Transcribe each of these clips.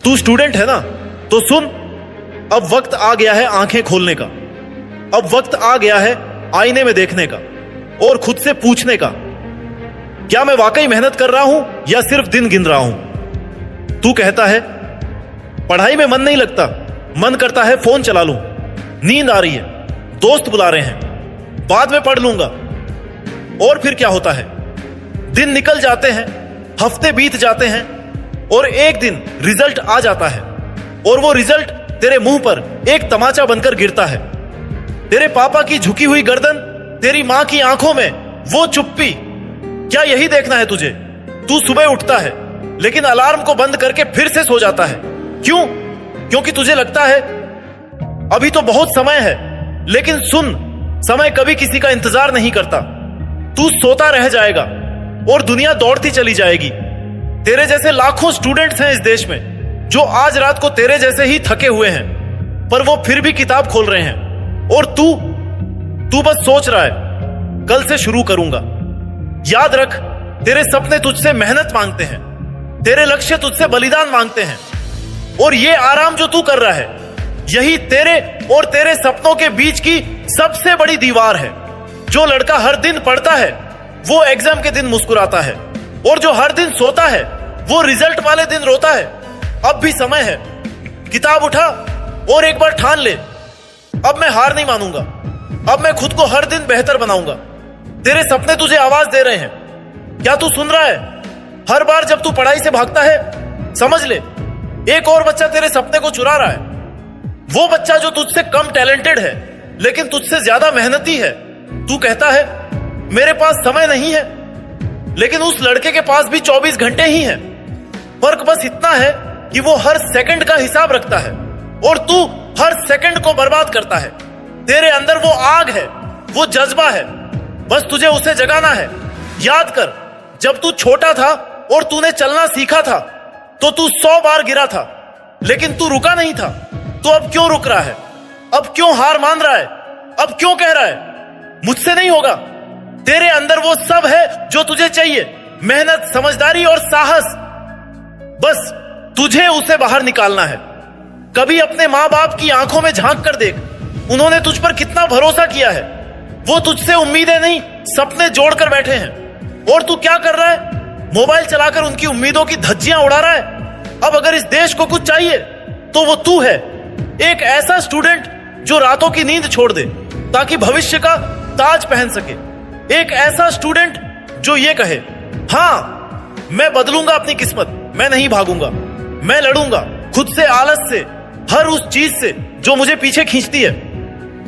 तू स्टूडेंट है ना, तो सुन, अब वक्त आ गया है आंखें खोलने का। अब वक्त आ गया है आईने में देखने का और खुद से पूछने का, क्या मैं वाकई मेहनत कर रहा हूं या सिर्फ दिन गिन रहा हूं। तू कहता है पढ़ाई में मन नहीं लगता, मन करता है फोन चला लूं, नींद आ रही है, दोस्त बुला रहे हैं, बाद में पढ़ लूंगा। और फिर क्या होता है, दिन निकल जाते हैं, हफ्ते बीत जाते हैं और एक दिन रिजल्ट आ जाता है और वो रिजल्ट तेरे मुंह पर एक तमाचा बनकर गिरता है। तेरे पापा की झुकी हुई गर्दन, तेरी मां की आंखों में वो चुप्पी, क्या यही देखना है तुझे। तू सुबह उठता है लेकिन अलार्म को बंद करके फिर से सो जाता है। क्यों? क्योंकि तुझे लगता है अभी तो बहुत समय है। लेकिन सुन, समय कभी किसी का इंतजार नहीं करता। तू सोता रह जाएगा और दुनिया दौड़ती चली जाएगी। तेरे जैसे लाखों स्टूडेंट्स हैं इस देश में जो आज रात को तेरे जैसे ही थके हुए हैं, पर वो फिर भी किताब खोल रहे हैं। और तू बस सोच रहा है कल से शुरू करूंगा। याद रख, तेरे सपने तुझसे मेहनत मांगते हैं, तेरे लक्ष्य तुझसे बलिदान मांगते हैं। और ये आराम जो तू कर रहा है, यही तेरे और तेरे सपनों के बीच की सबसे बड़ी दीवार है। जो लड़का हर दिन पढ़ता है वो एग्जाम के दिन मुस्कुराता है, और जो हर दिन सोता है वो रिजल्ट वाले दिन रोता है। अब भी समय है, किताब उठा और एक बार ठान ले, अब मैं हार नहीं मानूंगा, अब मैं खुद को हर दिन बेहतर बनाऊंगा। तेरे सपने तुझे आवाज दे रहे हैं, क्या तू सुन रहा है? हर बार जब तू पढ़ाई से भागता है, समझ ले एक और बच्चा तेरे सपने को चुरा रहा है। वो बच्चा जो तुझसे कम टैलेंटेड है लेकिन तुझसे ज्यादा मेहनती है। तू कहता है मेरे पास समय नहीं है, लेकिन उस लड़के के पास भी 24 घंटे ही हैं। फर्क बस इतना है कि वो हर सेकंड का हिसाब रखता है और तू हर सेकंड को बर्बाद करता है। तेरे अंदर वो आग है, वो जज्बा है, बस तुझे उसे जगाना है। याद कर, जब तू छोटा था और तूने चलना सीखा था तो तू 100 बार गिरा था, लेकिन तू रुका नहीं था। तो अब क्यों रुक रहा है? अब क्यों हार मान रहा है? अब क्यों कह रहा है मुझसे नहीं होगा? तेरे अंदर वो सब है जो तुझे चाहिए, मेहनत, समझदारी और साहस। बस तुझे उसे बाहर निकालना है। कभी अपने माँ बाप की आंखों में झांक कर देख, उन्होंने तुझ पर कितना भरोसा किया है। वो तुझसे उम्मीदें नहीं, सपने जोड़कर बैठे हैं। और तू क्या कर रहा है? मोबाइल चलाकर उनकी उम्मीदों की धज्जियां उड़ा रहा है। अब अगर इस देश को कुछ चाहिए तो वो तू है, एक ऐसा स्टूडेंट जो रातों की नींद छोड़ दे ताकि भविष्य का ताज पहन सके। एक ऐसा स्टूडेंट जो ये कहे, हाँ मैं बदलूंगा अपनी किस्मत, मैं नहीं भागूंगा, मैं लड़ूंगा खुद से, आलस से, हर उस चीज से जो मुझे पीछे खींचती है।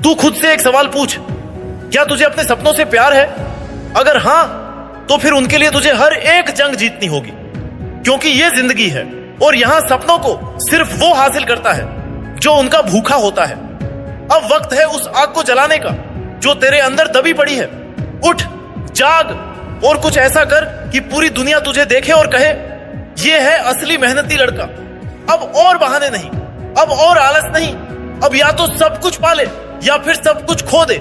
तू खुद से एक सवाल पूछ, क्या तुझे अपने सपनों से प्यार है? अगर हां, तो फिर उनके लिए तुझे हर एक जंग जीतनी होगी, क्योंकि ये जिंदगी है और यहां सपनों को सिर्फ वो हासिल करता है जो उनका भूखा होता है। अब वक्त है उस आग को जलाने का जो तेरे अंदर दबी पड़ी है। उठ, जाग और कुछ ऐसा कर कि पूरी दुनिया तुझे देखे और कहे, ये है असली मेहनती लड़का। अब और बहाने नहीं, अब और आलस नहीं। अब या तो सब कुछ पाले या फिर सब कुछ खो दे।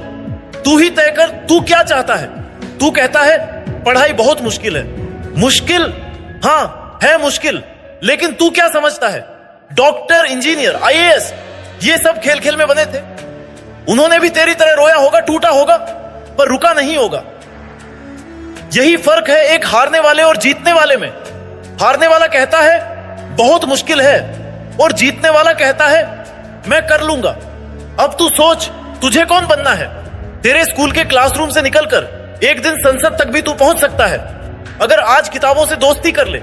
तू ही तय कर, तू क्या चाहता है। तू कहता है पढ़ाई बहुत मुश्किल है। मुश्किल? हाँ है मुश्किल, लेकिन तू क्या समझता है? डॉक्टर, इंजीनियर, आईएएस, ये सब खेल खेल में बने थे। उन्होंने भी तेरी तरह रोया होगा, टूटा होगा, पर रुका नहीं होगा। यही फर्क है एक हारने वाले और जीतने वाले में। हारने वाला कहता है बहुत मुश्किल है और जीतने वाला कहता है मैं कर लूंगा। अब तू सोच, तुझे कौन बनना है? तेरे स्कूल के क्लासरूम से निकलकर एक दिन संसद तक भी तू पहुंच सकता है अगर आज किताबों से दोस्ती कर ले।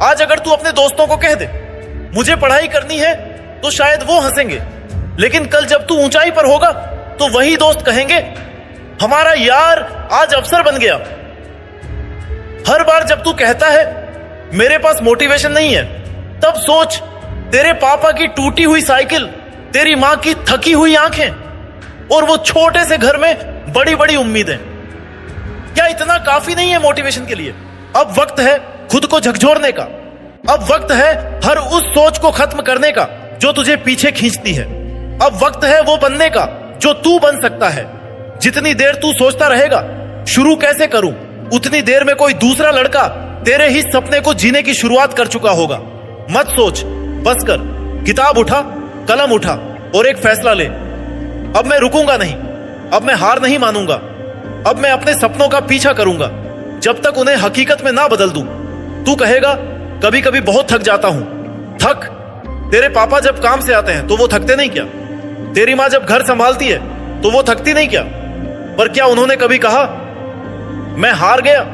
आज अगर तू अपने दोस्तों को कह दे मुझे पढ़ाई करनी है, तो शायद वो हंसेंगे, लेकिन कल जब तू ऊंचाई पर होगा तो वही दोस्त कहेंगे हमारा यार आज अफसर बन गया। हर बार जब तू कहता है मेरे पास मोटिवेशन नहीं है, तब सोच, तेरे पापा की टूटी हुई साइकिल, तेरी मां की थकी हुई आंखें और वो छोटे से घर में बड़ी बड़ी उम्मीदें, क्या इतना काफी नहीं है मोटिवेशन के लिए? अब वक्त है खुद को झकझोरने का। अब वक्त है हर उस सोच को खत्म करने का जो तुझे पीछे खींचती है। अब वक्त है वो बनने का जो तू बन सकता है। जितनी देर तू सोचता रहेगा शुरू कैसे करूं, उतनी देर में कोई दूसरा लड़का तेरे ही सपने को जीने की शुरुआत कर चुका होगा। मत सोच, बस कर, किताब उठा, कलम उठा और एक फैसला ले। अब मैं रुकूंगा नहीं, अब मैं हार नहीं मानूंगा, अब मैं अपने सपनों का पीछा करूंगा जब तक उन्हें हकीकत में ना बदल दूं। तू कहेगा कभी कभी बहुत थक जाता हूं। थक? तेरे पापा जब काम से आते हैं तो वो थकते नहीं क्या? तेरी माँ जब घर संभालती है तो वो थकती नहीं क्या? पर क्या उन्होंने कभी कहा मैं हार गया?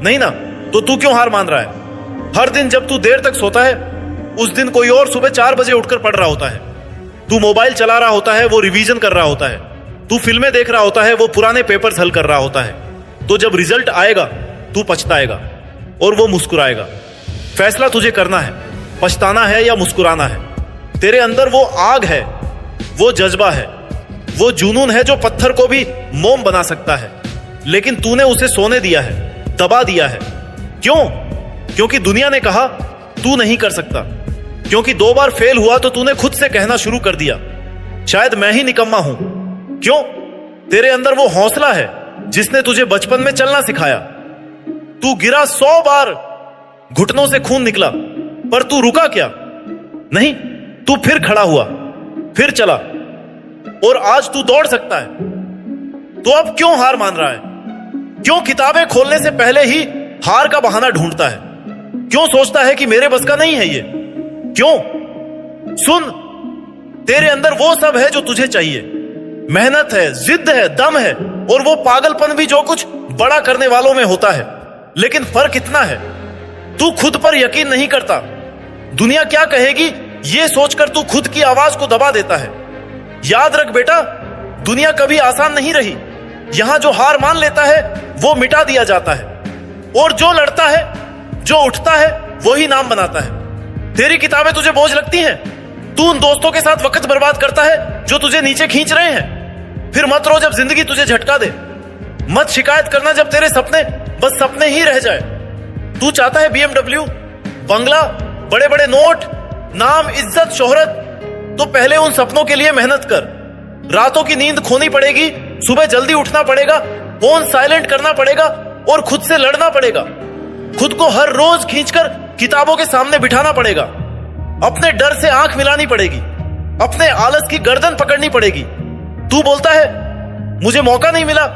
नहीं ना। तो तू क्यों हार मान रहा है? हर दिन जब तू देर तक सोता है, उस दिन कोई और सुबह 4 बजे उठकर पढ़ रहा होता है। तू मोबाइल चला रहा होता है, वो रिवीजन कर रहा होता है। तू फिल्में देख रहा होता है, वो पुराने पेपर्स हल कर रहा होता है। तो जब रिजल्ट आएगा तू पछताएगा और वो मुस्कुराएगा। फैसला तुझे करना है, पछताना है या मुस्कुराना है। तेरे अंदर वो आग है, वो जज्बा है, वो जुनून है जो पत्थर को भी मोम बना सकता है। लेकिन तूने उसे सोने दिया है, दबा दिया है। क्यों? क्योंकि दुनिया ने कहा तू नहीं कर सकता। क्योंकि 2 बार फेल हुआ तो तूने खुद से कहना शुरू कर दिया शायद मैं ही निकम्मा हूं। क्यों? तेरे अंदर वो हौसला है जिसने तुझे बचपन में चलना सिखाया। तू गिरा 100 बार, घुटनों से खून निकला, पर तू रुका क्या? नहीं, तू फिर खड़ा हुआ, फिर चला और आज तू दौड़ सकता है। तो अब क्यों हार मान रहा है? क्यों किताबें खोलने से पहले ही हार का बहाना ढूंढता है? क्यों सोचता है कि मेरे बस का नहीं है ये? क्यों? सुन, तेरे अंदर वो सब है जो तुझे चाहिए। मेहनत है, जिद है, दम है और वो पागलपन भी जो कुछ बड़ा करने वालों में होता है। लेकिन फर्क इतना है, तू खुद पर यकीन नहीं करता। दुनिया क्या कहेगी ये सोचकर तू खुद की आवाज को दबा देता है। याद रख बेटा, दुनिया कभी आसान नहीं रही। यहां जो हार मान लेता है वो मिटा दिया जाता है और जो लड़ता है, जो उठता है, वही नाम बनाता है। तेरी किताबें तुझे बोझ लगती हैं? तू उन दोस्तों के साथ वक्त बर्बाद करता है जो तुझे नीचे खींच रहे हैं। फिर मत रो जब जिंदगी तुझे झटका दे। मत शिकायत करना जब तेरे सपने बस सपने ही रह जाए। तू चाहता है BMW, बंगला, बड़े बड़े नोट, नाम, इज्जत, शोहरत, तो पहले उन सपनों के लिए मेहनत कर। रातों की नींद खोनी पड़ेगी, सुबह जल्दी उठना पड़ेगा, फोन साइलेंट करना पड़ेगा और खुद से लड़ना पड़ेगा। खुद को हर रोज खींचकर किताबों के सामने बिठाना पड़ेगा। अपने डर से आंख मिलानी पड़ेगी, अपने आलस की गर्दन पकड़नी पड़ेगी। तू बोलता है मुझे मौका नहीं मिला।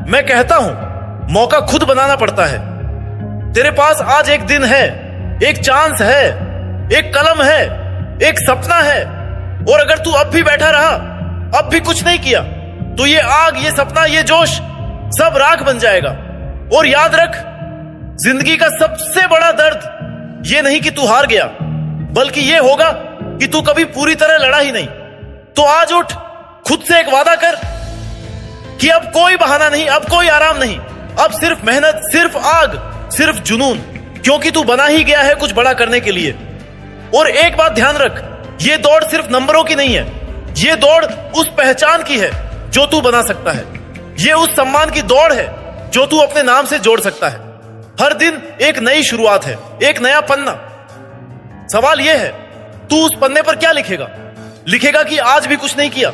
मैं कहता हूं मौका खुद बनाना पड़ता है। तेरे पास आज एक दिन है, एक चांस है, एक कलम है, एक सपना है। और अगर तू अब भी बैठा रहा, अब भी कुछ नहीं किया, तो ये आग, ये सपना, ये जोश सब राख बन जाएगा। और याद रख, जिंदगी का सबसे बड़ा दर्द ये नहीं कि तू हार गया, बल्कि ये होगा कि तू कभी पूरी तरह लड़ा ही नहीं। तो आज उठ, खुद से एक वादा कर कि अब कोई बहाना नहीं, अब कोई आराम नहीं, अब सिर्फ मेहनत, सिर्फ आग, सिर्फ जुनून। क्योंकि तू बना ही गया है कुछ बड़ा करने के लिए। और एक बात ध्यान रख, ये दौड़ सिर्फ नंबरों की नहीं है, ये दौड़ उस पहचान की है जो तू बना सकता है। ये उस सम्मान की दौड़ है जो तू अपने नाम से जोड़ सकता है। हर दिन एक नई शुरुआत है, एक नया पन्ना। सवाल यह है, तू उस पन्ने पर क्या लिखेगा? लिखेगा कि आज भी कुछ नहीं किया,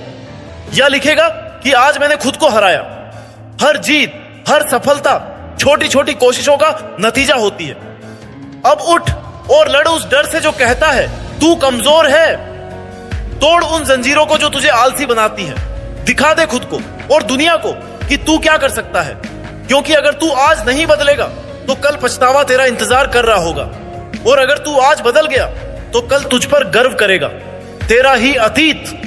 या लिखेगा कि आज मैंने खुद को हराया? हर जीत, हर सफलता छोटी छोटी कोशिशों का नतीजा होती है। अब उठ और लड़ उस डर से जो कहता है तू कमजोर है। तोड़ उन जंजीरों को जो तुझे आलसी बनाती है। दिखा दे खुद को और दुनिया को कि तू क्या कर सकता है। क्योंकि अगर तू आज नहीं बदलेगा तो कल पछतावा तेरा इंतजार कर रहा होगा, और अगर तू आज बदल गया तो कल तुझ पर गर्व करेगा तेरा ही अतीत।